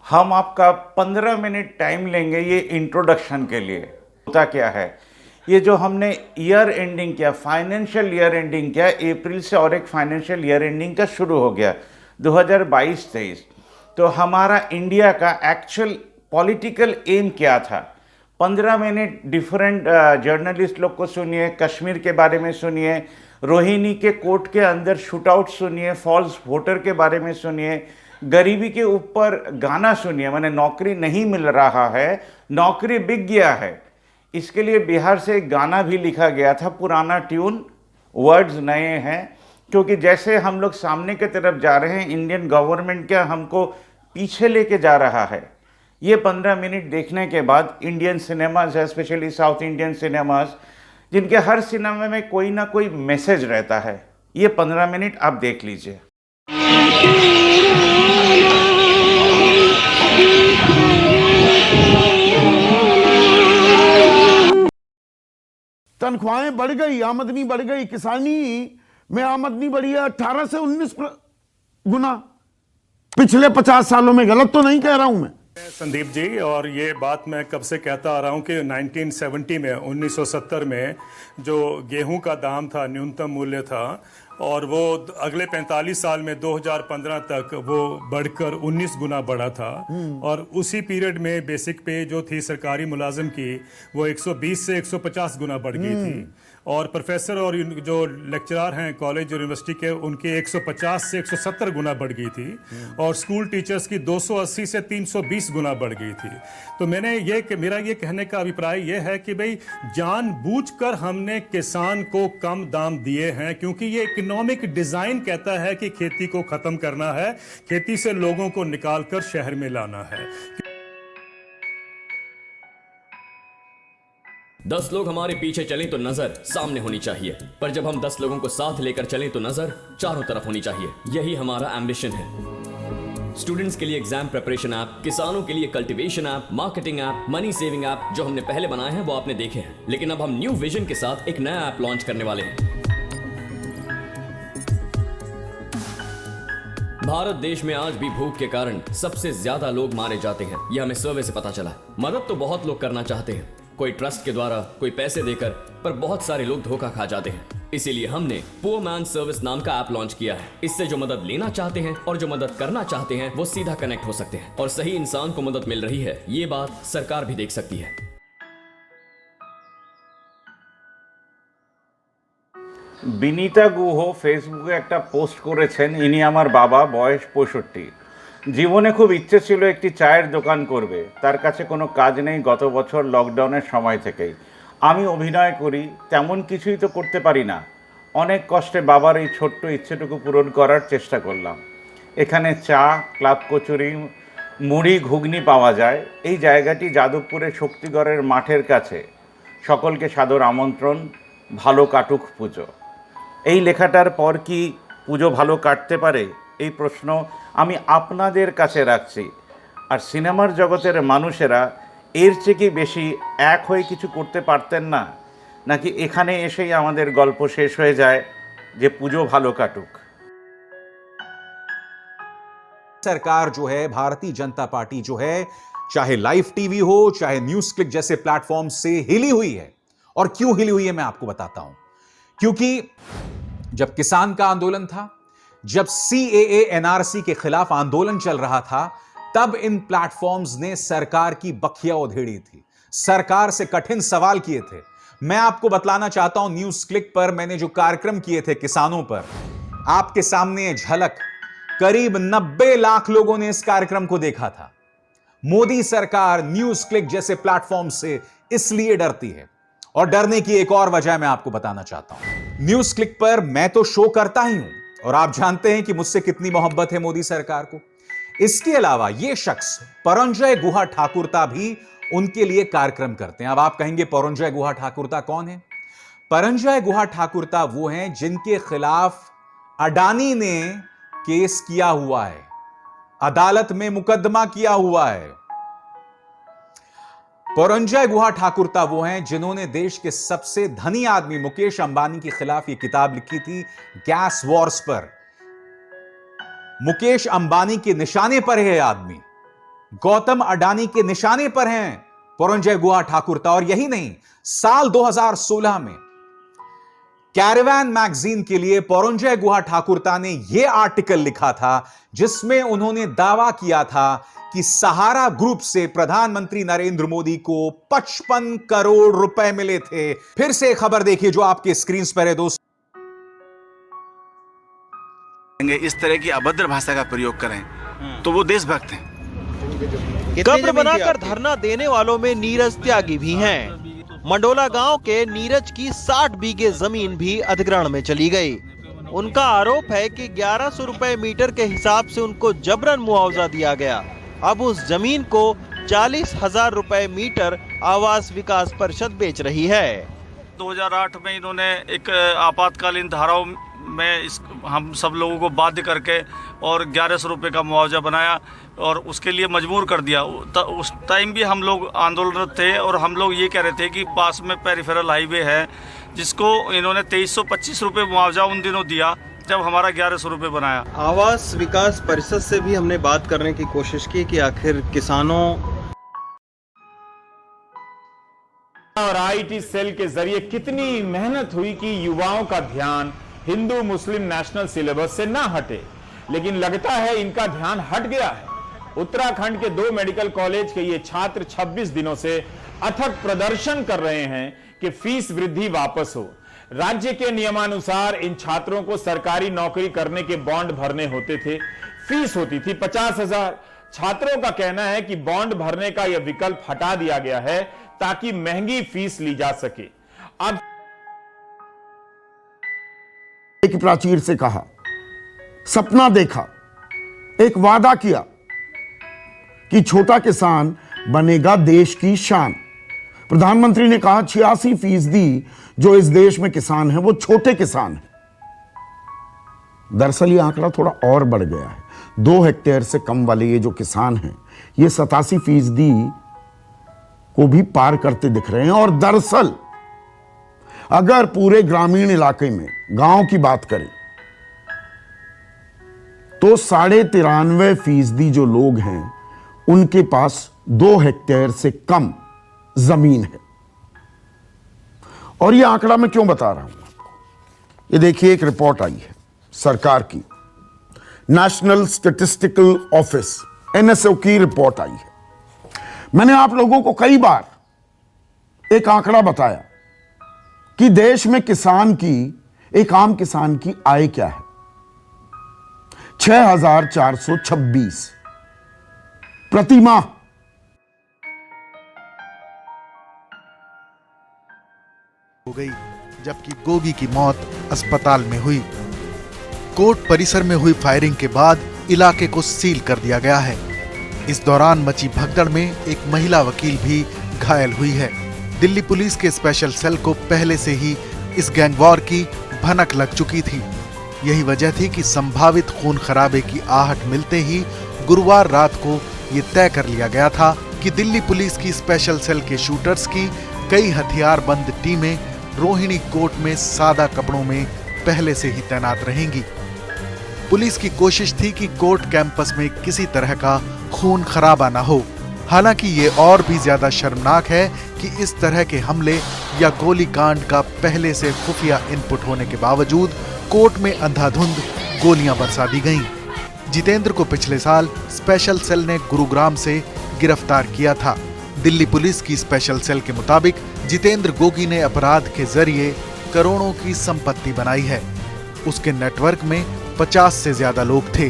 हम आपका 15 minute time लेंगे ये इंट्रोडक्शन के लिए। होता क्या है, ये जो हमने ईयर एंडिंग किया, फाइनेंशियल ईयर एंडिंग किया अप्रैल से, और एक फाइनेंशियल ईयर एंडिंग का शुरू हो गया 2022-23। तो हमारा इंडिया का एक्चुअल पॉलिटिकल एम क्या था? 15 मिनट डिफरेंट जर्नलिस्ट लोग को सुनिए, कश्मीर के बारे में सुनिए, रोहिणी के कोर्ट के अंदर शूटआउट सुनिए, फॉल्स वोटर के बारे में सुनिए, गरीबी के ऊपर गाना सुनिए। मैंने नौकरी नहीं मिल रहा है, नौकरी बिक गया है। इसके लिए बिहार से एक गाना भी लिखा गया था, पुराना ट्यून, वर्ड्स नए हैं। क्योंकि जैसे हम लोग सामने की तरफ जा रहे हैं, इंडियन गवर्नमेंट क्या हमको पीछे लेके जा रहा है। ये 15 मिनट देखने के बाद इंडियन सिनेमाज है, स्पेशली साउथ इंडियन सिनेमाज, जिनके हर सिनेमा में कोई ना कोई मैसेज रहता है, ये 15 मिनट आप देख लीजिए। तनख्वाहें बढ़ गई, आमदनी बढ़ गई। किसानी में आमदनी बढ़ी है 18 से 19 गुना पिछले 50 सालों में। गलत तो नहीं कह रहा हूं मैं? संदीप जी, और ये बात मैं कब से कहता आ रहा हूँ कि 1970 में 1970 में जो गेहूं का दाम था, न्यूनतम मूल्य था, और वो अगले 45 साल में 2015 तक वो बढ़कर 19 गुना बढ़ा था। और उसी पीरियड में बेसिक पे जो थी सरकारी मुलाजिम की, वो 120 से 150 गुना बढ़ गई थी। और प्रोफेसर और जो लेक्चरर हैं कॉलेज और यूनिवर्सिटी के, उनके 150 से 170 गुना बढ़ गई थी। और स्कूल टीचर्स की 280 से 320 गुना बढ़ गई थी। तो मेरा ये कहने का अभिप्राय ये है कि भाई जानबूझकर हमने किसान को कम दाम दिए हैं, क्योंकि ये इकोनॉमिक डिजाइन कहता है कि खेती को खत्म करना है, खेती से लोगों को निकालकर शहर में लाना है। 10 लोग हमारे पीछे चलें तो नजर सामने होनी चाहिए, पर जब हम 10 लोगों को साथ लेकर चलें तो नजर चारों तरफ होनी चाहिए। यही हमारा एम्बिशन है। स्टूडेंट्स के लिए एग्जाम प्रिपरेशन ऐप, किसानों के लिए cultivation app, marketing app, money saving app जो हमने पहले बनाए हैं वो आपने देखे हैं, लेकिन अब हम न्यू विजन के साथ एक नया ऐप लॉन्च करने वाले हैं। भारत देश में आज भी भूख के कारण सबसे ज्यादा लोग मारे जाते हैं, यह हमें सर्वे से पता चला। मदद तो बहुत लोग करना चाहते हैं, कोई ट्रस्ट के द्वारा, कोई पैसे देकर, पर बहुत सारे लोग धोखा खा जाते हैं। इसीलिए हमने पुअर मैन सर्विस नाम का ऐप लॉन्च किया है। इससे जो मदद लेना चाहते हैं और जो मदद करना चाहते हैं वो सीधा कनेक्ट हो सकते हैं, और सही इंसान को मदद मिल रही है, ये बात सरकार भी देख सकती है। বিনীতা গুহ ফেসবুকে একটা পোস্ট করেছেন, ইনি আমার বাবা, বয়স 65। জীবনে খুব ইচ্ছে ছিল একটি চায়ের দোকান করবে, তার কাছে কোনো কাজ নেই গত বছর লকডাউনের সময় থেকেই। আমি অভিনয় করি, তেমন কিছুই তো করতে পারি না। অনেক কষ্টে বাবার এই ছোট্ট ইচ্ছেটুকু পূরণ করার চেষ্টা করলাম। এখানে চা, ক্লাব কচুরি, মুড়ি, ঘুগনি পাওয়া যায়। এই জায়গাটি যাদবপুরের শক্তিগড়ের মাঠের কাছে। সকলকে সাদর আমন্ত্রণ, ভালো কাটুক পুজো। এই লেখাটার পর কি পুজো ভালো কাটতে পারে, এই প্রশ্ন আমি আপনাদের কাছে রাখছি। আর সিনেমার জগতের মানুষেরা এর চেয়ে কি বেশি এক হয়ে কিছু করতে পারতেন না? নাকি এখানে এসেই আমাদের গল্প শেষ হয়ে যায় যে পুজো ভালো কাটুক? सरकार जो है, भारतीय जनता पार्टी जो है, चाहे लाइव टीवी हो, चाहे न्यूज क्लिक जैसे प्लेटफॉर्म से हिली हुई है। और क्यों हिली हुई है मैं आपको बताता हूं। क्योंकि जब किसान का आंदोलन था, जब सीएए एनआरसी के खिलाफ आंदोलन चल रहा था, तब इन प्लेटफॉर्म्स ने सरकार की बखिया उधेड़ी थी, सरकार से कठिन सवाल किए थे। मैं आपको बतलाना चाहता हूं, न्यूज क्लिक पर मैंने जो कार्यक्रम किए थे किसानों पर, आपके सामने झलक, करीब 90 लाख लोगों ने इस कार्यक्रम को देखा था। मोदी सरकार न्यूज क्लिक जैसे प्लेटफॉर्म से इसलिए डरती है, और डरने की एक और वजह मैं आपको बताना चाहता हूं। न्यूज क्लिक पर मैं तो शो करता ही हूं, और आप जानते हैं कि मुझसे कितनी मोहब्बत है मोदी सरकार को। इसके अलावा यह शख्स परंजय गुहा ठाकुरता भी उनके लिए कार्यक्रम करते हैं। अब आप कहेंगे परंजय गुहा ठाकुरता कौन है? परंजय गुहा ठाकुरता वो हैं जिनके खिलाफ अडानी ने केस किया हुआ है, अदालत में मुकदमा किया हुआ है। परंजय गुहा ठाकुरता वो हैं जिन्होंने देश के सबसे धनी आदमी मुकेश अंबानी के खिलाफ ये किताब लिखी थी, गैस वॉर्स पर। मुकेश अंबानी के निशाने पर है आदमी, गौतम अडानी के निशाने पर हैं परोंजय गुहा ठाकुरता। और यही नहीं, साल 2016 में कैरेवैन मैगजीन के लिए परोंजय गुहा ठाकुरता ने यह आर्टिकल लिखा था जिसमें उन्होंने दावा किया था कि सहारा ग्रुप से प्रधानमंत्री नरेंद्र मोदी को 55 करोड़ रुपए मिले थे। फिर से खबर देखिए जो आपके स्क्रीन पर है दोस्तों। इस तरह की अभद्र भाषा का प्रयोग करें तो वो देशभक्त हैं। कब्र बनाकर धरना देने वालों में नीरज त्यागी भी हैं। मंडोला गांव के नीरज की 60 बीघे जमीन भी अधिग्रहण में चली गई। उनका आरोप है कि 1100 रुपए मीटर के हिसाब से उनको जबरन मुआवजा दिया गया। अब उस जमीन को 40,000 रुपए मीटर आवास विकास परिषद बेच रही है। 2008 में इन्होंने एक आपातकालीन धाराओं में हम सब लोगों को बाध्य करके और 1100 रुपये का मुआवजा बनाया और उसके लिए मजबूर कर दिया। उस टाइम भी हम लोग आंदोलनरत थे और हम लोग ये कह रहे थे कि पास में पेरिफेरल हाईवे है जिसको इन्होंने 2325 रुपये मुआवजा उन दिनों दिया जब हमारा 1100 रुपये बनाया। आवास विकास परिषद से भी हमने बात करने की कोशिश की कि आखिर किसानों और आईटी सेल के जरिए कितनी मेहनत हुई कि युवाओं का ध्यान हिंदू मुस्लिम नेशनल सिलेबस से ना हटे, लेकिन लगता है इनका ध्यान हट गया है। उत्तराखंड के 2 मेडिकल कॉलेज के ये छात्र 26 दिनों से अथक प्रदर्शन कर रहे हैं कि फीस वृद्धि वापस हो। राज्य के नियमानुसार इन छात्रों को सरकारी नौकरी करने के बॉन्ड भरने होते थे, फीस होती थी 50,000। छात्रों का कहना है कि बॉन्ड भरने का यह विकल्प हटा दिया गया है ताकि महंगी फीस ली जा सके। अब एक प्राचीर से कहा, सपना देखा, एक वादा किया कि छोटा किसान बनेगा देश की शान। प्रधानमंत्री ने कहा 86% जो इस देश में किसान हैं वो छोटे किसान हैं। दरअसल ये आंकड़ा थोड़ा और बढ़ गया है। 2 हेक्टेयर से कम वाले ये जो किसान हैं ये 87% को भी पार करते दिख रहे हैं। और दरअसल अगर पूरे ग्रामीण इलाके में गांव की बात करें तो 93.5% जो लोग हैं उनके पास 2 हेक्टेयर से कम जमीन है। और यह आंकड़ा मैं क्यों बता रहा हूं आपको, ये देखिए एक रिपोर्ट आई है सरकार की, नेशनल स्टैटिस्टिकल ऑफिस NSO की रिपोर्ट आई है। मैंने आप लोगों को कई बार एक आंकड़ा बताया कि देश में किसान की, एक आम किसान की आय क्या है, 6,426 प्रति माह। हो गई जबकि गोगी की मौत अस्पताल में हुई। कोर्ट परिसर में हुई फायरिंग के बाद इलाके को सील कर दिया गया है। इस दौरान मची भगदड़ में एक महिला वकील भी घायल हुई है। दिल्ली पुलिस के स्पेशल सेल को पहले से ही इस गैंगवॉर की भनक लग चुकी थी। यही वजह थी कि संभावित खून खराबे की आहट मिलते ही गुरुवार रात को ये तय कर लिया गया था कि दिल्ली पुलिस की स्पेशल सेल के शूटर्स की कई हथियारबंद टीमें रोहिणी कोर्ट में सादा कपड़ों में पहले से ही तैनात रहेंगी। पुलिस की कोशिश थी कि कोर्ट कैंपस में किसी तरह का खून खराबा ना हो। हालांकि ये और भी ज्यादा शर्मनाक है कि इस तरह के हमले या गोलीकांड का पहले से खुफिया इनपुट होने के बावजूद कोर्ट में अंधाधुंध गोलियां बरसा दी गईं। जितेंद्र को पिछले साल स्पेशल सेल ने गुरुग्राम से गिरफ्तार किया था। दिल्ली पुलिस की स्पेशल सेल के मुताबिक जितेंद्र गोगी ने अपराध के जरिए करोड़ों की संपत्ति बनाई है। उसके नेटवर्क में 50 से ज्यादा लोग थे।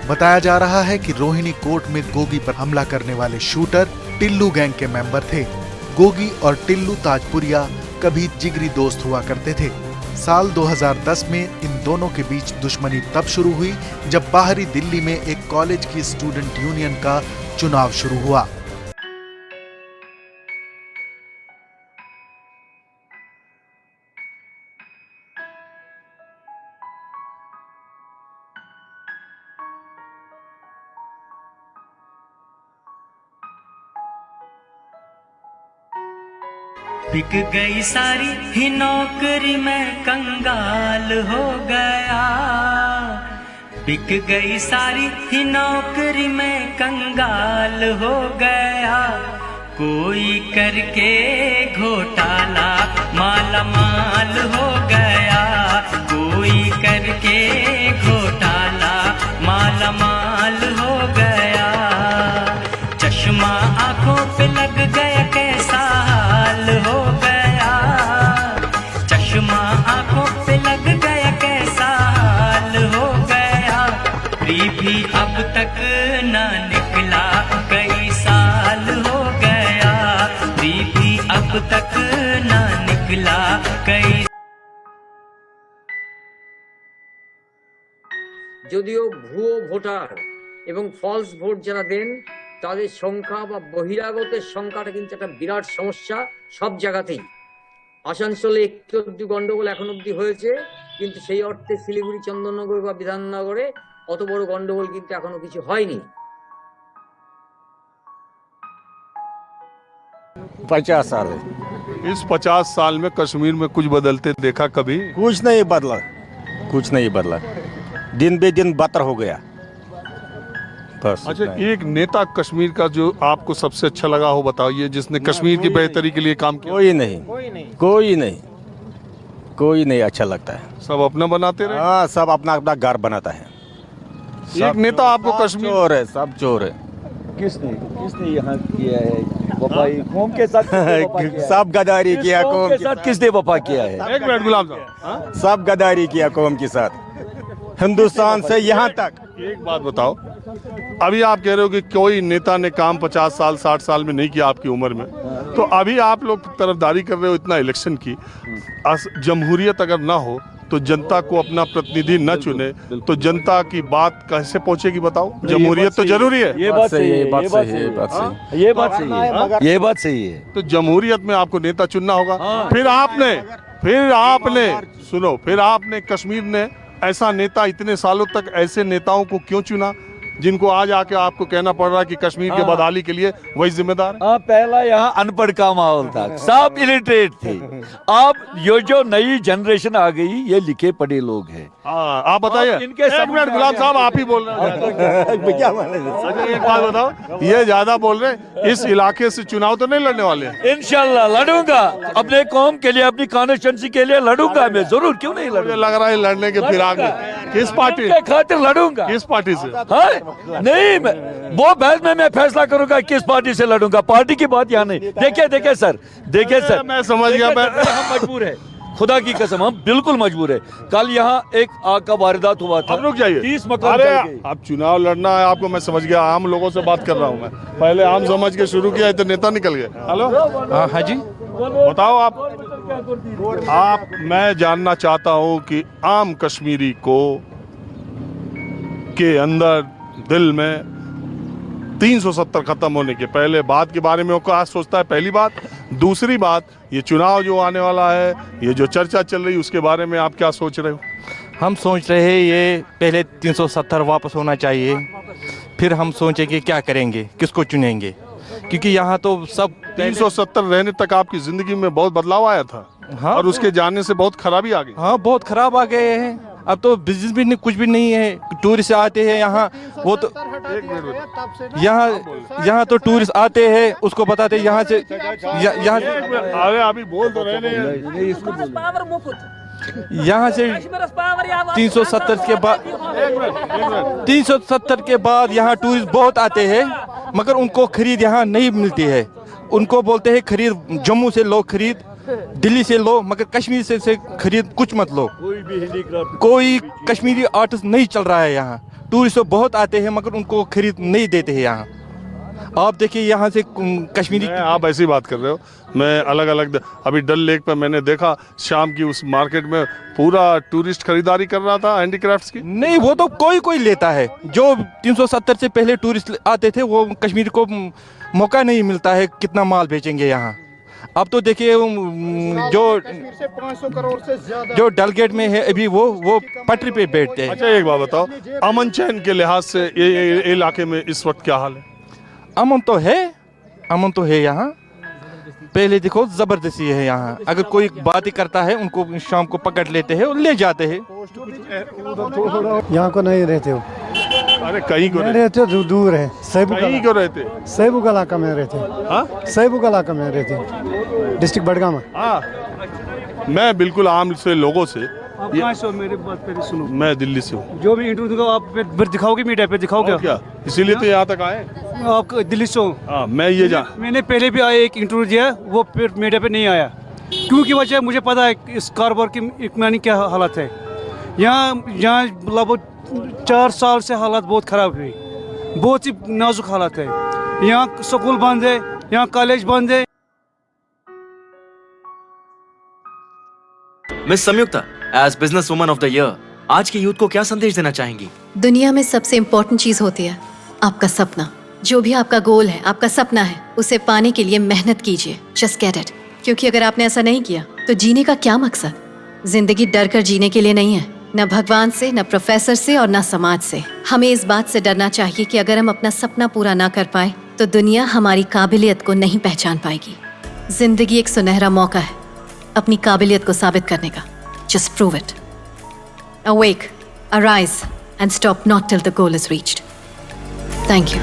बताया जा रहा है कि रोहिणी कोर्ट में गोगी पर हमला करने वाले शूटर टिल्लू गैंग के मेंबर थे। गोगी और टिल्लू ताजपुरिया कभी जिगरी दोस्त हुआ करते थे। साल 2010 में इन दोनों के बीच दुश्मनी तब शुरू हुई जब बाहरी दिल्ली में एक कॉलेज की स्टूडेंट यूनियन का चुनाव शुरू हुआ। बिक गई सारी ही नौकरी में कंगाल हो गया, बिक गई सारी ही नौकरी में कंगाल हो गया, कोई करके घोटाला माला माल हो गया, कोई करके घोटाला माला माल हो गया। चश्मा आंखों पे लग गया कैसा हाल हो गया, चश्मा आंखों पे लग गया कैसा हाल हो गया। प्री भी अब तक ना निकला कई साल हो गया, प्री भी अब तक ना निकला कई। যদিও ভুয়ো ভোটার এবং ফলস ভোট যারা দেন তাদের সংখ্যা বা বহিরাগতের সংখ্যাটা কিন্তু একটা বিরাট সমস্যা সব জায়গাতেই। আসানসোলে একটু গন্ডগোল এখন অব্দি হয়েছে, কিন্তু সেই অর্থে শিলিগুড়ি, চন্দননগর বা বিধাননগরে অত বড় গন্ডগোল কিন্তু এখনো কিছু হয়নি। 50 साल है। इस 50 साल में कश्मीर में कुछ बदलते देखा कभी? कुछ नहीं बदला, कुछ नहीं बदला, दिन बे दिन बदतर हो गया बस। अच्छा, एक नेता कश्मीर का जो आपको सबसे अच्छा लगा हो बताइए, जिसने कश्मीर की बेहतरी के लिए काम किया। कोई नहीं, कोई नहीं, कोई नहीं अच्छा लगता है। सब अपना बनाते रहे। हाँ, सब अपना अपना घर बनाता है। एक नेता आपको कश्मीर चोर है, सब चोर है। किसने यहाँ किया है वफाई कौम के साथ? सब गद्दारी किया कौम के साथ, किसने वफा किया है? एक मिनट गुलाम साहब, सब गद्दारी किया कौम के साथ, हिंदुस्तान से यहाँ तक। एक बात बताओ, अभी आप कह रहे हो कि कोई नेता ने काम 50 साल 60 साल में नहीं किया आपकी उम्र में, तो अभी आप लोग तरफदारी कर रहे हो इतना इलेक्शन की। जमहूरियत अगर ना हो तो जनता को अपना प्रतिनिधि न चुने तो जनता की बात कैसे पहुंचेगी बताओ? जमहूरियत तो जरूरी है। ये बात सही है, ये बात सही है, ये बात सही है, ये बात सही है, ये बात सही है। तो जमहूरियत में आपको नेता चुनना होगा। फिर आपने सुनो, फिर आपने कश्मीर ने ऐसा नेता इतने सालों तक ऐसे नेताओं को क्यों चुना जिनको आज आके आपको कहना पड़ रहा है कि कश्मीर के बदहाली के लिए वही जिम्मेदार? पहला यहाँ अनपढ़ का माहौल था, सब इलिटरेट थे। अब ये जो नई जनरेशन आ गई, ये लिखे पढ़े लोग हैं। आप बताइए। इनके मिनट गुलाम साहब, आप ही बोल रहे हैं। क्या एक बात बताओ, ये ज्यादा बोल रहे हैं, इस इलाके से चुनाव तो नहीं लड़ने वाले? इंशाल्लाह लड़ूंगा, अपने कौम के लिए, अपनी कॉन्स्टिट्यूंसी के लिए लड़ूंगा मैं, जरूर, क्यों नहीं लड़ूंगा। मुझे लग रहा है लड़ने के फिराक में। किस पार्टी के खातिर लड़ूंगा? किस पार्टी से? नहीं, वो बहस में मैं फैसला करूंगा किस पार्टी से लड़ूंगा। पार्टी की बात यहाँ नहीं। देखिए सर, मैं समझ गया। हम मजबूर है, खुदा की कसम, हम बिल्कुल मजबूर है। कल यहाँ एक आग का वारदात हुआ था। रुक जाइए, 30 मकान जल गए। अब चुनाव लड़ना है आपको, मैं समझ गया। आम लोगों से बात कर रहा हूँ मैं, पहले आम समझ के शुरू किया तो नेता निकल गए। हेलो, हाँ जी, बताओ आप मैं जानना चाहता हूँ कि आम कश्मीरी को के अंदर दिल में 370 खत्म होने के पहले बात के बारे में वो क्या सोचता है? पहली बात। दूसरी बात, ये चुनाव जो आने वाला है, ये जो चर्चा चल रही है, उसके बारे में आप क्या सोच रहे हो? हम सोच रहे हैं ये पहले 370 वापस होना चाहिए, फिर हम सोचेंगे क्या करेंगे, किसको चुनेंगे, क्योंकि यहाँ तो सब 370 रहने तक आपकी जिंदगी में बहुत बदलाव आया था। हाँ, और उसके जाने से बहुत खराबी आ गई। हाँ, बहुत खराब आ गए हैं। अब तो बिजनेस भी नहीं, कुछ भी नहीं है। टूरिस्ट आते हैं यहाँ, वो तो यहाँ तो टूरिस्ट आते हैं, उसको बताते हैं यहाँ से अरे अभी बोल तो रहे नहीं। यहाँ से 370 के बाद यहाँ टूरिस्ट बहुत आते हैं, मगर उनको खरीद यहाँ नहीं मिलती है। उनको बोलते हैं खरीद जम्मू से लो, खरीद दिल्ली से लो, मगर कश्मीर से खरीद कुछ मत लो। कोई कश्मीरी आर्टिस्ट नहीं चल रहा है यहाँ। टूरिस्ट बहुत आते हैं, मगर उनको खरीद नहीं देते हैं यहाँ। आप देखिए यहाँ से कश्मीरी। आप ऐसी बात कर रहे हो, मैं अलग अलग अभी डल लेक पे मैंने देखा शाम की उस मार्केट में पूरा टूरिस्ट खरीदारी कर रहा था हैंडीक्राफ्ट्स की। नहीं, वो तो कोई लेता है। जो 370 से पहले टूरिस्ट आते थे, वो कश्मीर को मौका नहीं मिलता है कितना माल बेचेंगे यहाँ। अब तो देखिए जो 500 करोड़ से ज्यादा जो डलगेट में है अभी, वो पटरी पे बैठते हैं। अच्छा, एक बात बताओ, अमन चैन के लिहाज से ये इलाके में इस वक्त क्या हाल है? अमन तो है यहाँ, पहले देखो जबरदस्ती है यहाँ, अगर कोई बात ही करता है उनको शाम को पकड़ लेते हैं और ले जाते हैं। यहाँ को नहीं रहते हो? अरे कहीं को रहते हो, दूर है। कहीं को रहते? सैबुक इलाका में रहते हैं। हाँ, सैबुक इलाका में रहते हैं, डिस्ट्रिक्ट बडगाम। हाँ, मैं बिल्कुल आम से लोगों से। आप कहाँ से हो? मेरी बात पहले सुनो। मैं दिल्ली से हूँ। जो भी इंटरव्यू दूंगा आप फिर दिखाओगे, मीडिया पे दिखाओगे क्या? इसीलिए तो यहाँ तक आए। आप दिल्ली से हो? हाँ, मैं ये मैंने पहले भी आया एक इंटरव्यू दिया, वो फिर मीडिया पे नहीं आया। क्योंकि वजह मुझे पता है इस कारोबार की इकमानी क्या हालत है। यहाँ लगभग 4 साल से हालात बहुत ख़राब हुई, बहुत ही नाजुक हालत है। यहाँ स्कूल बंद है, यहाँ कॉलेज बंद है। Miss Sanyukta, as business woman of the year, आज के यूथ को क्या संदेश देना चाहेंगी? दुनिया में सबसे इम्पोर्टेंट चीज होती है आपका सपना। जो भी आपका गोल है, आपका सपना है, उसे पाने के लिए मेहनत कीजिए। Just get it. क्योंकि अगर आपने ऐसा नहीं किया तो जीने का क्या मकसद? जिंदगी डर कर जीने के लिए नहीं है, न भगवान से, न प्रोफेसर से और न समाज से। हमें इस बात से डरना चाहिए कि अगर हम अपना सपना पूरा ना कर पाए तो दुनिया हमारी काबिलियत को नहीं पहचान पाएगी। जिंदगी एक सुनहरा मौका है अपनी काबिलियत को साबित करने का। Just prove it. Awake, arise, and stop not till the goal is reached. Thank you.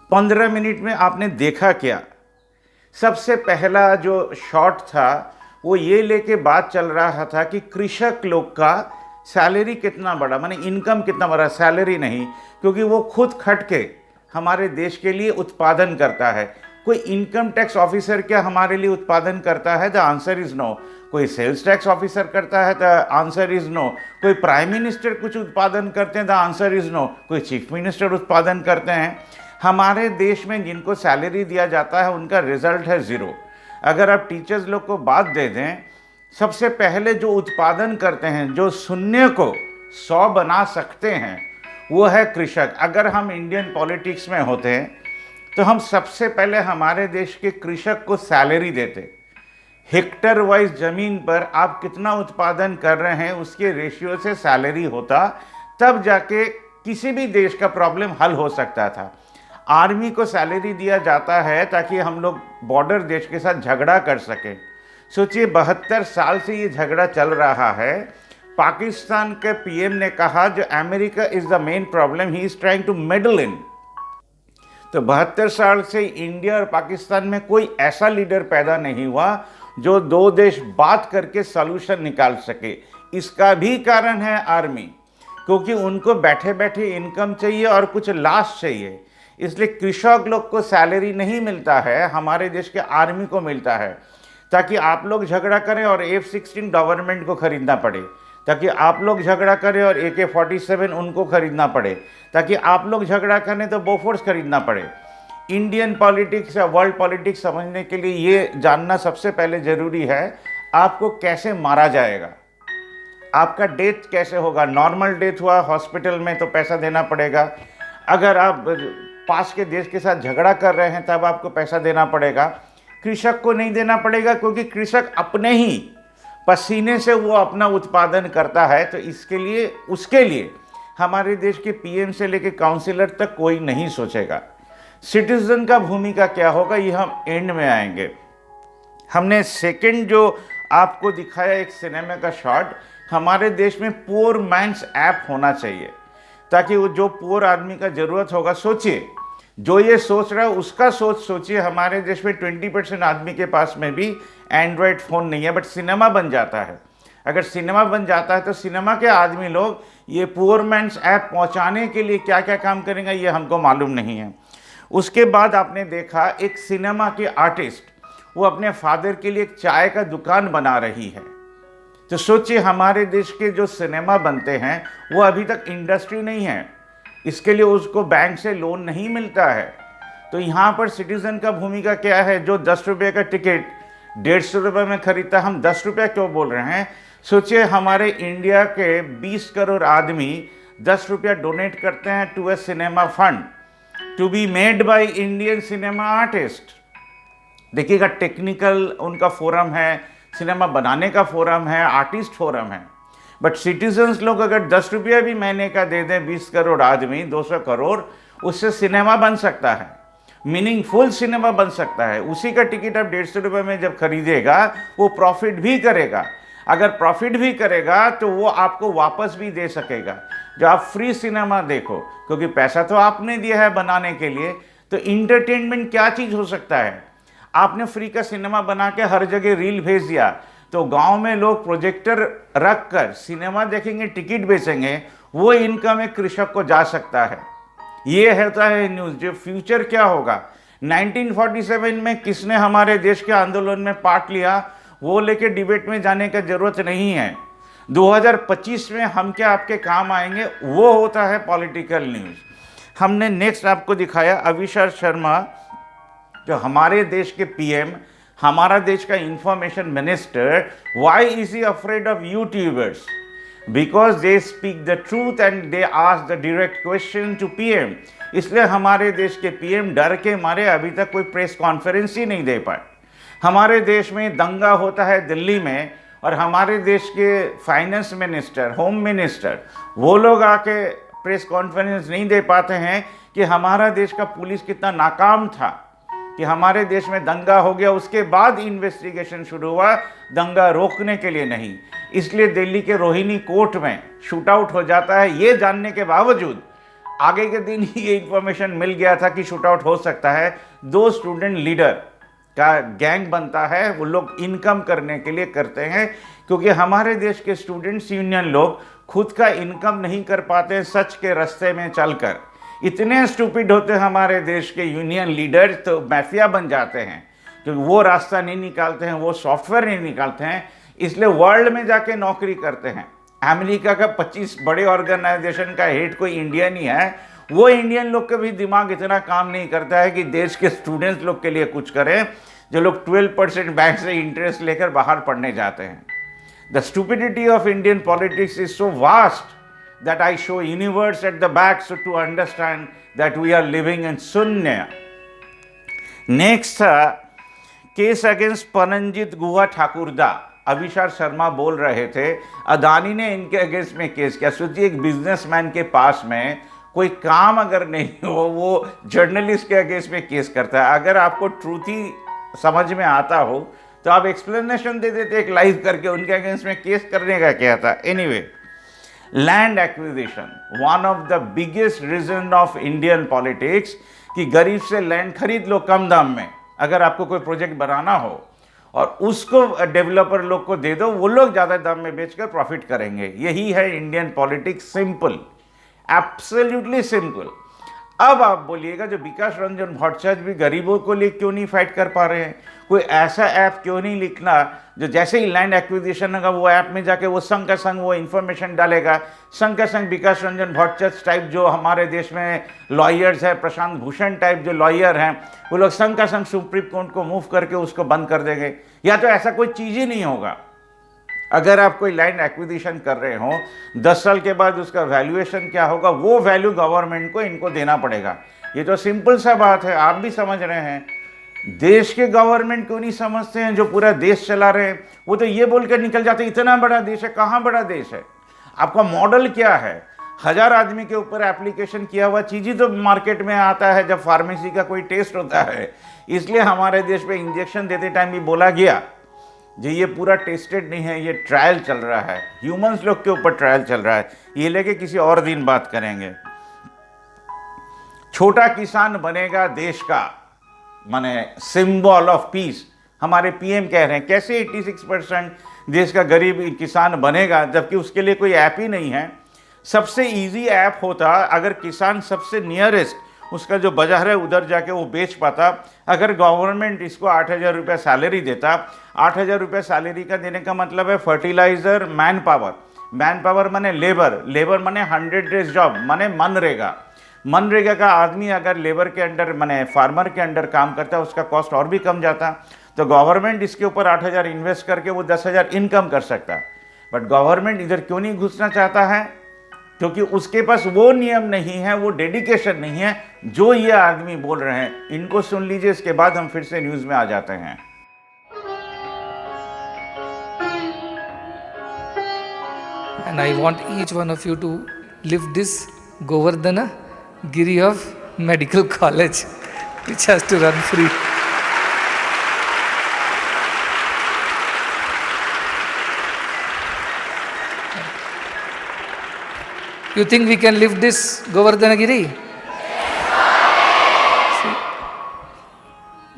पंद्रह मिनट में आपने देखा क्या? सबसे पहला जो शॉट था वो ये लेके बात चल रहा था कि कृषक लोग का सैलरी कितना बड़ा, माने इनकम कितना बड़ा, सैलरी नहीं, क्योंकि वो खुद खट के हमारे देश के लिए उत्पादन करता है। कोई इनकम टैक्स ऑफिसर क्या हमारे लिए उत्पादन करता है? The answer is no. कोई सेल्स टैक्स ऑफिसर करता है? The answer is no. कोई प्राइम मिनिस्टर कुछ उत्पादन करते हैं? The answer is no. कोई चीफ मिनिस्टर उत्पादन करते हैं? हमारे देश में जिनको सैलरी दिया जाता है उनका रिजल्ट है 0। अगर आप टीचर्स लोग को बात दे दें, सबसे पहले जो उत्पादन करते हैं, जो शून्य को 100 बना सकते हैं, वो है कृषक। अगर हम इंडियन पॉलिटिक्स में होते हैं तो हम सबसे पहले हमारे देश के कृषक को सैलरी देते। हेक्टर वाइज ज़मीन पर आप कितना उत्पादन कर रहे हैं उसके रेशियो से सैलरी होता, तब जाके किसी भी देश का प्रॉब्लम हल हो सकता था। आर्मी को सैलरी दिया जाता है ताकि हम लोग बॉर्डर देश के साथ झगड़ा कर सकें। सोचिए 72 साल से ये झगड़ा चल रहा है। पाकिस्तान के पीएम ने कहा जो America is the main problem, he is trying to meddle in. तो 72 साल से इंडिया और पाकिस्तान में कोई ऐसा लीडर पैदा नहीं हुआ जो 2 देश बात करके सॉल्यूशन निकाल सके। इसका भी कारण है आर्मी, क्योंकि उनको बैठे बैठे इनकम चाहिए और कुछ लाश चाहिए। इसलिए कृषक लोग को सैलरी नहीं मिलता है, हमारे देश के आर्मी को मिलता है, ताकि आप लोग झगड़ा करें और F-16 गवर्नमेंट को खरीदना पड़े, ताकि आप लोग झगड़ा करें और AK-47 उनको खरीदना पड़े, ताकि आप लोग झगड़ा करें तो बोफोर्स खरीदना पड़े। इंडियन पॉलिटिक्स या वर्ल्ड पॉलिटिक्स समझने के लिए ये जानना सबसे पहले ज़रूरी है आपको कैसे मारा जाएगा, आपका डेथ कैसे होगा। नॉर्मल डेथ हुआ हॉस्पिटल में तो पैसा देना पड़ेगा, अगर आप पास के देश के साथ झगड़ा कर रहे हैं तब आपको पैसा देना पड़ेगा। कृषक को नहीं देना पड़ेगा, क्योंकि कृषक अपने ही पसीने से वो अपना उत्पादन करता है। तो इसके लिए, उसके लिए हमारे देश के पीएम से लेकर काउंसिलर तक कोई नहीं सोचेगा। सिटीजन का भूमिका क्या होगा ये हम एंड में आएंगे। हमने सेकंड जो आपको दिखाया एक सिनेमा का शॉट, हमारे देश में पुअर मैन्स ऐप होना चाहिए, ताकि वो जो पुअर आदमी का ज़रूरत होगा, सोचिए जो ये सोच रहा है उसका सोचिए। हमारे देश में 20% आदमी के पास में भी एंड्रॉयड फ़ोन नहीं है, बट सिनेमा बन जाता है। अगर सिनेमा बन जाता है तो सिनेमा के आदमी लोग ये पुअर मैन्स ऐप पहुंचाने के लिए क्या क्या काम करेंगे ये हमको मालूम नहीं है। उसके बाद आपने देखा एक सिनेमा की आर्टिस्ट, वो अपने फादर के लिए एक चाय का दुकान बना रही है। तो सोचिए हमारे देश के जो सिनेमा बनते हैं वो अभी तक इंडस्ट्री नहीं है, इसके लिए उसको बैंक से लोन नहीं मिलता है। तो यहाँ पर सिटीज़न का भूमिका क्या है? जो 10 रुपये का टिकट 150 रुपये में खरीदता, हम 10 रुपये क्यों बोल रहे हैं? सोचिए हमारे इंडिया के 20 करोड़ आदमी 10 रुपया डोनेट करते हैं to a cinema fund to be made by Indian cinema artist. देखिएगा, टेक्निकल उनका फोरम है, सिनेमा बनाने का फोरम है, आर्टिस्ट फोरम है, बट सिटीजन्स लोग अगर 10 रुपया भी महीने का दे दें, 20 करोड़ आदमी, 200 करोड़, उससे सिनेमा बन सकता है, मीनिंगफुल सिनेमा बन सकता है। उसी का टिकट आप 150 रुपये में जब खरीदेगा वो प्रॉफिट भी करेगा। अगर प्रॉफिट भी करेगा तो वो आपको वापस भी दे सकेगा। जो आप फ्री सिनेमा देखो, क्योंकि पैसा तो आपने दिया है बनाने के लिए, तो इंटरटेनमेंट क्या चीज़ हो सकता है? आपने फ्री का सिनेमा बना के हर जगह रील भेज दिया, तो गांव में लोग प्रोजेक्टर रख कर सिनेमा देखेंगे, टिकट बेचेंगे, वो इनकम एक कृषक को जा सकता है। ये होता है न्यूज़। जो फ्यूचर क्या होगा, 1947 में किसने हमारे देश के आंदोलन में पार्ट लिया, वो लेके डिबेट में जाने का जरूरत नहीं है। 2025 में हम क्या आपके काम आएंगे, वो होता है पॉलिटिकल न्यूज़। हमने नेक्स्ट आपको दिखाया अविशार शर्मा, जो हमारे देश के पीएम, हमारा देश का information minister. Why is he afraid of YouTubers? Because they speak the truth and they ask the direct question to PM. इसलिए हमारे देश के पीएम डर के मारे अभी तक कोई प्रेस कॉन्फ्रेंस ही नहीं दे पाए। हमारे देश में दंगा होता है दिल्ली में, और हमारे देश के फाइनेंस मिनिस्टर, होम मिनिस्टर, वो लोग आके प्रेस कॉन्फ्रेंस नहीं दे पाते हैं कि हमारा देश का पुलिस कितना नाकाम था, कि हमारे देश में दंगा हो गया, उसके बाद इन्वेस्टिगेशन शुरू हुआ, दंगा रोकने के लिए नहीं। इसलिए दिल्ली के रोहिणी कोर्ट में शूट आउट हो जाता है। ये जानने के बावजूद आगे के दिन ही ये इंफॉर्मेशन मिल गया था कि शूट आउट हो सकता है। 2 स्टूडेंट लीडर का गैंग बनता है, वो लोग इनकम करने के लिए करते हैं, क्योंकि हमारे देश के स्टूडेंट्स यूनियन लोग खुद का इनकम नहीं कर पाते सच के रास्ते में चलकर। इतने स्टूपिड होते हैं हमारे देश के यूनियन लीडर, तो माफिया बन जाते हैं, क्योंकि वो रास्ता नहीं निकालते हैं, वो सॉफ्टवेयर नहीं निकालते हैं, इसलिए वर्ल्ड में जाके नौकरी करते हैं। अमेरिका का 25 बड़े ऑर्गेनाइजेशन का हेड कोई इंडियन ही है। वो इंडियन लोग का भी दिमाग इतना काम नहीं करता है कि देश के स्टूडेंट्स लोग के लिए कुछ करें, जो लोग 12% बैंक से इंटरेस्ट लेकर बाहर पढ़ने जाते हैं। The stupidity of Indian politics is so vast that I show universe at the back, so to understand that we are living in Sunya. Next, case against Pananjit Guha Thakurda. अविशार शर्मा बोल रहे थे अदानी ने इनके अगेंस्ट में case किया। सोचिए, एक बिजनेसमैन के पास में कोई काम अगर नहीं हो, वो जर्नलिस्ट के अगेंस्ट में केस करता है। अगर आपको ट्रूथ ही समझ में आता हो तो आप एक्सप्लेनेशन दे देते एक लाइव करके, उनके अगेंस्ट में केस करने का क्या था। Anyway, land acquisition, one of the biggest reason of Indian politics, कि गरीब से लैंड खरीद लो कम दाम में, अगर आपको कोई प्रोजेक्ट बनाना हो, और उसको डेवलपर लोग को दे दो, वो लोग ज़्यादा दाम में बेचकर प्रॉफिट करेंगे। यही है Indian politics, simple, absolutely simple. अब आप बोलिएगा, जो विकास रंजन भट्टाचार्य भी गरीबों को लिए क्यों नहीं फाइट कर पा रहे हैं? कोई ऐसा ऐप क्यों नहीं लिखना जो जैसे ही लैंड एक्विजिशन होगा वो ऐप में जाके वो संग का संग वो इन्फॉर्मेशन डालेगा। संग का संग विकास रंजन भट्टाचार्य टाइप जो हमारे देश में लॉयर्स है, प्रशांत भूषण टाइप जो लॉयर हैं, वो लोग संग का संग सुप्रीम कोर्ट को मूव करके उसको बंद कर देंगे। या तो ऐसा कोई चीज़ ही नहीं होगा। अगर आप कोई लैंड एक्विजिशन कर रहे हो, 10 साल के बाद उसका वैल्यूएशन क्या होगा, वो वैल्यू गवर्नमेंट को इनको देना पड़ेगा। ये तो सिंपल सा बात है, आप भी समझ रहे हैं। देश के गवर्नमेंट क्यों नहीं समझते हैं, जो पूरा देश चला रहे हैं? वो तो ये बोल कर निकल जाते इतना बड़ा देश है। कहाँ बड़ा देश है? आपका मॉडल क्या है? 1000 आदमी के ऊपर एप्लीकेशन किया हुआ चीज़ ही तो मार्केट में आता है जब फार्मेसी का कोई टेस्ट होता है। इसलिए हमारे देश में इंजेक्शन देते टाइम भी बोला गया जी ये पूरा टेस्टेड नहीं है, ये ट्रायल चल रहा है, ह्यूमंस लोग के ऊपर ट्रायल चल रहा है। ये लेके किसी और दिन बात करेंगे। छोटा किसान बनेगा देश का, माने सिंबल ऑफ पीस, हमारे पीएम कह रहे हैं। कैसे 86% देश का गरीब किसान बनेगा जबकि उसके लिए कोई ऐप ही नहीं है? सबसे इजी ऐप होता अगर किसान सबसे नियरेस्ट उसका जो बाजार है उधर जाके वो बेच पाता। अगर गवर्नमेंट इसको 8,000 रुपये सैलरी देता, 8,000 रुपये सैलरी का देने का मतलब है फर्टिलाइज़र, मैन पावर माने लेबर माने 100 डेज जॉब माने मनरेगा का आदमी अगर लेबर के अंडर माने फार्मर के अंडर काम करता है उसका कॉस्ट और भी कम जाता। तो गवर्नमेंट इसके ऊपर 8,000 इन्वेस्ट करके वो 10,000 इनकम कर सकता। बट गवर्नमेंट इधर क्यों नहीं घुसना चाहता है? क्योंकि उसके पास वो नियम नहीं है, वो डेडिकेशन नहीं है जो ये आदमी बोल रहे हैं। इनको सुन लीजिए, इसके बाद हम फिर से न्यूज़ में आ जाते हैं। And I want each one of you to lift this Govardhana Giri of Medical College, which has to run free. You think we can lift this Govardhana Giri? See,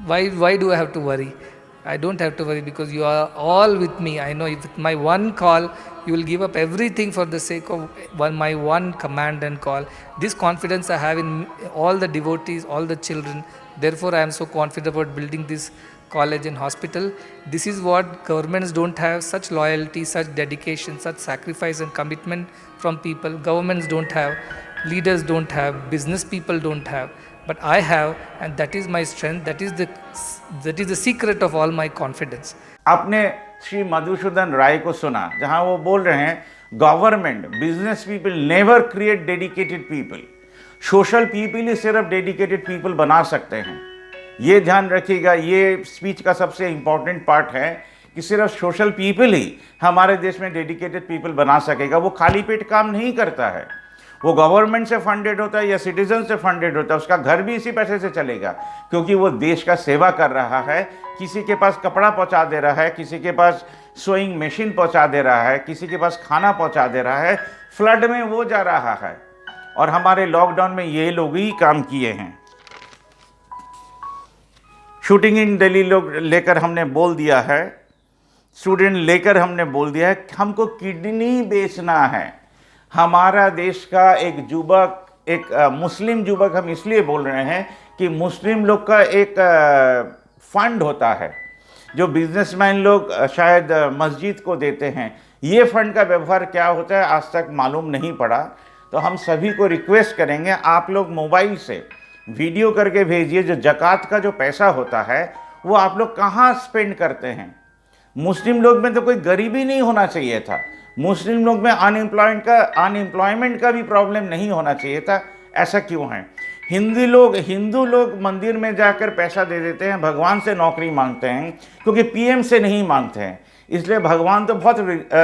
why do I have to worry? I don't have to worry because you are all with me. I know with my one call, you will give up everything for the sake of my one command and call. This confidence I have in all the devotees, all the children. Therefore, I am so confident about building this college and hospital. This is what governments don't have, such loyalty, such dedication, such sacrifice and commitment from people. Governments don't have, leaders don't have, business people don't have. But I have, and that is my strength. That is the secret of all my confidence. आपने श्री मधुसूदन राय को सुना, जहां वो बोल रहे हैं government, business people never create dedicated people. Social people ही सिर्फ डेडिकेटेड पीपल बना सकते हैं। ये ध्यान रखिएगा, ये स्पीच का सबसे इंपॉर्टेंट पार्ट है कि सिर्फ सोशल पीपल ही हमारे देश में डेडिकेटेड पीपल बना सकेगा। वो खाली पेट काम नहीं करता है, वो गवर्नमेंट से फंडेड होता है या सिटीजन से फंडेड होता है। उसका घर भी इसी पैसे से चलेगा, क्योंकि वो देश का सेवा कर रहा है। किसी के पास कपड़ा पहुंचा दे रहा है, किसी के पास सोइंग मशीन पहुंचा दे रहा है, किसी के पास खाना पहुंचा दे रहा है। फ्लड में वो जा रहा है, और हमारे लॉकडाउन में ये लोग ही काम किए हैं। शूटिंग इन दिल्ली लोग लेकर हमने बोल दिया है, स्टूडेंट लेकर हमने बोल दिया है, हमको किडनी बेचना है। हमारा देश का एक युवक, एक मुस्लिम युवक, हम इसलिए बोल रहे हैं कि मुस्लिम लोग का एक फंड होता है जो बिजनेसमैन लोग शायद मस्जिद को देते हैं। ये फंड का व्यवहार क्या होता है आज तक मालूम नहीं पड़ा। तो हम सभी को रिक्वेस्ट करेंगे, आप लोग मोबाइल से वीडियो करके भेजिए जो ज़कात का जो पैसा होता है वो आप लोग कहाँ स्पेंड करते हैं। मुस्लिम लोग में तो कोई गरीबी नहीं होना चाहिए था, मुस्लिम लोग में अनएम्प्लॉयमेंट का भी प्रॉब्लम नहीं होना चाहिए था। ऐसा क्यों है? हिंदू लोग मंदिर में जाकर पैसा दे देते हैं, भगवान से नौकरी मांगते हैं, क्योंकि पीएम से नहीं मांगते हैं। इसलिए भगवान तो बहुत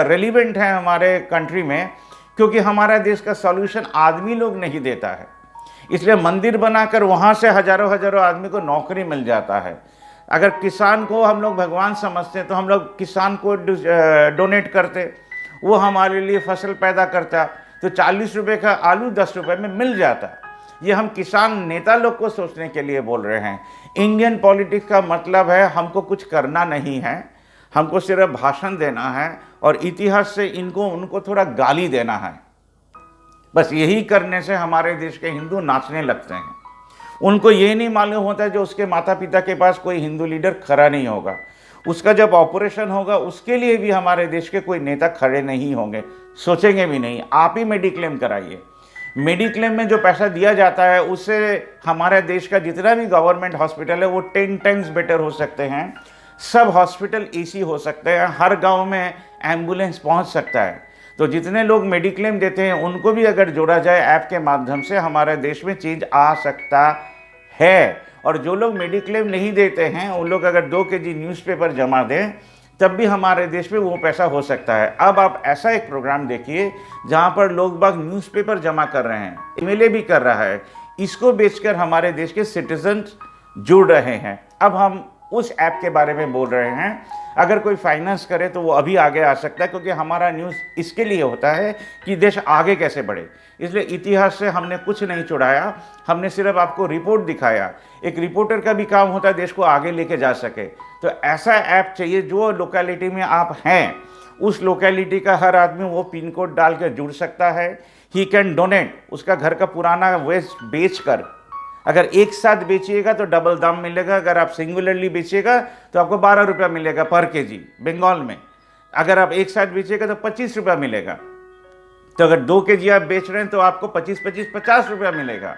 रेलिवेंट है हमारे कंट्री में, क्योंकि हमारा देश का सॉल्यूशन आदमी लोग नहीं देता है। इसलिए मंदिर बनाकर वहाँ से हजारों आदमी को नौकरी मिल जाता है। अगर किसान को हम लोग भगवान समझते हैं तो हम लोग किसान को डोनेट करते, वो हमारे लिए फसल पैदा करता, तो 40 रुपये का आलू 10 रुपये में मिल जाता। ये हम किसान नेता लोग को सोचने के लिए बोल रहे हैं। इंडियन पॉलिटिक्स का मतलब है हमको कुछ करना नहीं है, हमको सिर्फ भाषण देना है और इतिहास से उनको थोड़ा गाली देना है। बस यही करने से हमारे देश के हिंदू नाचने लगते हैं। उनको ये नहीं मालूम होता है जो उसके माता पिता के पास कोई हिंदू लीडर खड़ा नहीं होगा, उसका जब ऑपरेशन होगा उसके लिए भी हमारे देश के कोई नेता खड़े नहीं होंगे, सोचेंगे भी नहीं। आप ही मेडिक्लेम कराइए। मेडिक्लेम में जो पैसा दिया जाता है उससे हमारे देश का जितना भी गवर्नमेंट हॉस्पिटल है वो 10 टाइम्स बेटर हो सकते हैं। सब हॉस्पिटल एसी हो सकते हैं, हर गांव में एम्बुलेंस पहुंच सकता है। तो जितने लोग मेडिक्लेम देते हैं उनको भी अगर जोड़ा जाए ऐप के माध्यम से, हमारे देश में चेंज आ सकता है। और जो लोग मेडिक्लेम नहीं देते हैं उन लोग अगर 2 केजी न्यूज़पेपर जमा दें तब भी हमारे देश में वो पैसा हो सकता है। अब आप ऐसा एक प्रोग्राम देखिए जहाँ पर लोग बाग न्यूज़पेपर जमा कर रहे हैं, एमएलए भी कर रहा है, इसको बेचकर हमारे देश के सिटीजन जुड़ रहे हैं। अब हम उस ऐप के बारे में बोल रहे हैं, अगर कोई फाइनेंस करे तो वो अभी आगे आ सकता है, क्योंकि हमारा न्यूज़ इसके लिए होता है कि देश आगे कैसे बढ़े। इसलिए इतिहास से हमने कुछ नहीं चुराया, हमने सिर्फ आपको रिपोर्ट दिखाया। एक रिपोर्टर का भी काम होता है देश को आगे लेके जा सके। तो ऐसा ऐप चाहिए जो लोकेलिटी में आप हैं उस लोकेलिटी का हर आदमी वो पिन कोड डाल कर जुड़ सकता है। ही कैन डोनेट, उसका घर का पुराना वेस्ट बेच कर, अगर एक साथ बेचिएगा तो डबल दाम मिलेगा, अगर आप सिंगुलरली बेचिएगा तो आपको 12 रुपया मिलेगा पर केजी बंगाल में। अगर आप एक साथ बेचिएगा तो 25 रुपया मिलेगा। तो अगर 2 केजी आप बेच रहे हैं तो आपको 50 रुपया मिलेगा।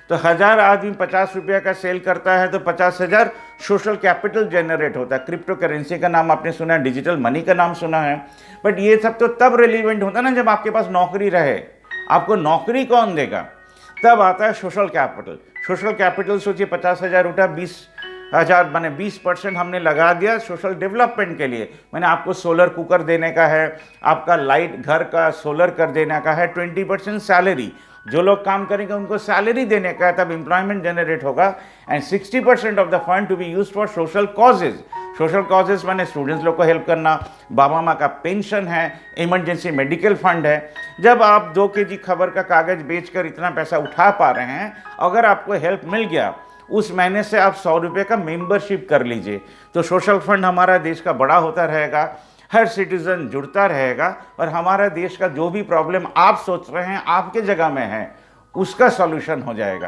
तो 1000 आदमी 50 रुपया का सेल करता है तो 50,000 सोशल कैपिटल जनरेट होता है। क्रिप्टो करेंसी का नाम आपने सुना है, डिजिटल मनी का नाम सुना है, बट ये सब तो तब रिलीवेंट होता है ना जब आपके पास नौकरी रहे। आपको नौकरी कौन देगा? तब आता है सोशल कैपिटल। सोशल कैपिटल सोचिए 50,000 उठा, 20,000 माने 20% हमने लगा दिया सोशल डेवलपमेंट के लिए। मैंने आपको सोलर कुकर देने का है, आपका लाइट घर का सोलर कर देने का है, 20% सैलरी, जो लोग काम करेंगे उनको सैलरी देने का है, तब एम्प्लॉयमेंट जनरेट होगा। And 60% of the fund to be use for social causes. Social causes माने स्टूडेंट्स लोग को हेल्प करना, बाबा माँ का पेंशन है, इमरजेंसी मेडिकल फंड है। जब आप 2 kg खबर का कागज बेचकर इतना पैसा उठा पा रहे हैं, अगर आपको हेल्प मिल गया, उस महीने से आप 100 रुपये का मेंबरशिप कर लीजिए, तो सोशल फंड हमारा देश का बड़ा होता रहेगा, हर सिटीजन जुड़ता रहेगा, और हमारा देश का जो भी प्रॉब्लम आप सोच रहे हैं आपके जगह में है, उसका सॉल्यूशन हो जाएगा।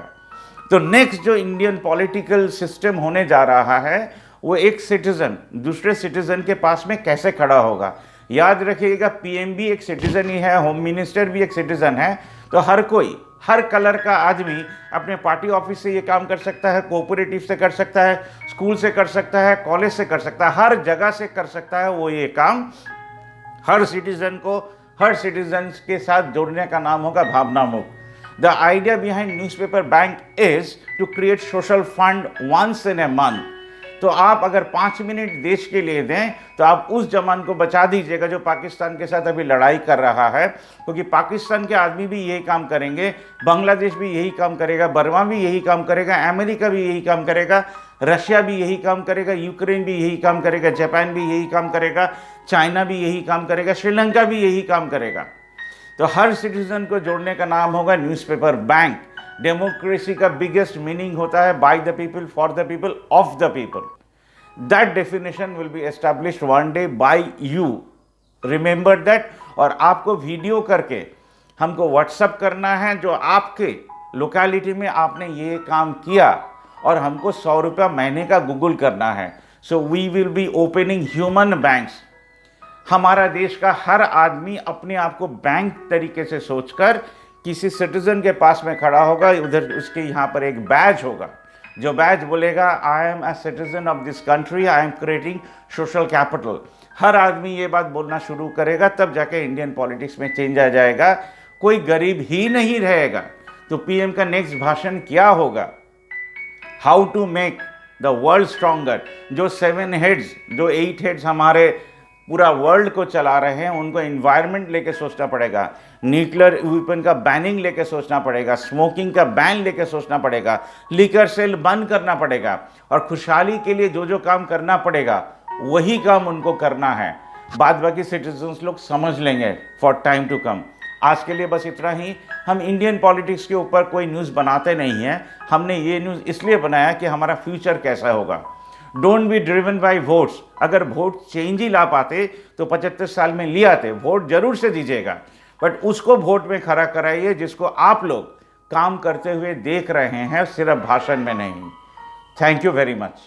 तो नेक्स्ट जो इंडियन पॉलिटिकल सिस्टम होने जा रहा है, वो एक सिटीजन दूसरे सिटीजन के पास में कैसे खड़ा होगा। याद रखिएगा, पीएम भी एक सिटीजन ही है, होम मिनिस्टर भी एक सिटीजन है, तो हर कोई, हर कलर का आदमी अपने पार्टी ऑफिस से ये काम कर सकता है, कोऑपरेटिव से कर सकता है, स्कूल से कर सकता है, कॉलेज से कर सकता है, हर जगह से कर सकता है वो ये काम। हर सिटीजन को हर सिटीजन के साथ जोड़ने का नाम होगा Bhavna Mukt. The idea behind newspaper bank is to create social fund once in a month. तो आप अगर 5 मिनट देश के लिए दें, तो आप उस जवान को बचा दीजिएगा जो पाकिस्तान के साथ अभी लड़ाई कर रहा है, क्योंकि पाकिस्तान के आदमी भी यही काम करेंगे, बांग्लादेश भी यही काम करेगा, बर्मा भी यही काम करेगा, अमेरिका भी यही काम करेगा, रशिया भी यही काम करेगा, यूक्रेन भी यही काम करेगा, जापान भी यही काम करेगा, चाइना भी यही काम करेगा, श्रीलंका भी यही काम करेगा। तो हर सिटीजन को जोड़ने का नाम होगा न्यूज़पेपर बैंक। डेमोक्रेसी का बिगेस्ट मीनिंग होता है by the people, for the people, of the people. That definition will be established one day by you, remember that. और आपको वीडियो करके हमको व्हाट्सअप करना है जो आपके लोकेलिटी में आपने ये काम किया, और हमको 100 रुपया महीने का गूगल करना है। So we will be opening human banks. हमारा देश का हर आदमी अपने आप को बैंक तरीके से सोचकर किसी सिटीजन के पास में खड़ा होगा, उधर उसके यहाँ पर एक बैज होगा, जो बैज बोलेगा I am a citizen of this country, I am creating social capital. हर आदमी ये बात बोलना शुरू करेगा, तब जाके इंडियन पॉलिटिक्स में चेंज आ जाएगा, कोई गरीब ही नहीं रहेगा। तो पीएम का नेक्स्ट भाषण क्या होगा? How to make the world stronger. जो 7 हेड्स, जो 8 हेड्स हमारे पूरा वर्ल्ड को चला रहे हैं, उनको एनवायरनमेंट लेके सोचना पड़ेगा, न्यूक्लियर वेपन का बैनिंग लेके सोचना पड़ेगा, स्मोकिंग का बैन लेके सोचना पड़ेगा, लिकर सेल बंद करना पड़ेगा, और खुशहाली के लिए जो जो काम करना पड़ेगा वही काम उनको करना है। बाद बाकी सिटीजन्स लोग समझ लेंगे फॉर टाइम टू कम। आज के लिए बस इतना ही। हम इंडियन पॉलिटिक्स के ऊपर कोई न्यूज़ बनाते नहीं हैं, हमने ये न्यूज़ इसलिए बनाया कि हमारा फ्यूचर कैसा होगा। Don't be driven by votes. अगर वोट चेंज ही ला पाते तो 75 साल में ले आते। वोट जरूर से दीजिएगा, बट उसको वोट में खड़ा कराइए जिसको आप लोग काम करते हुए देख रहे हैं, सिर्फ भाषण में नहीं। Thank you very much.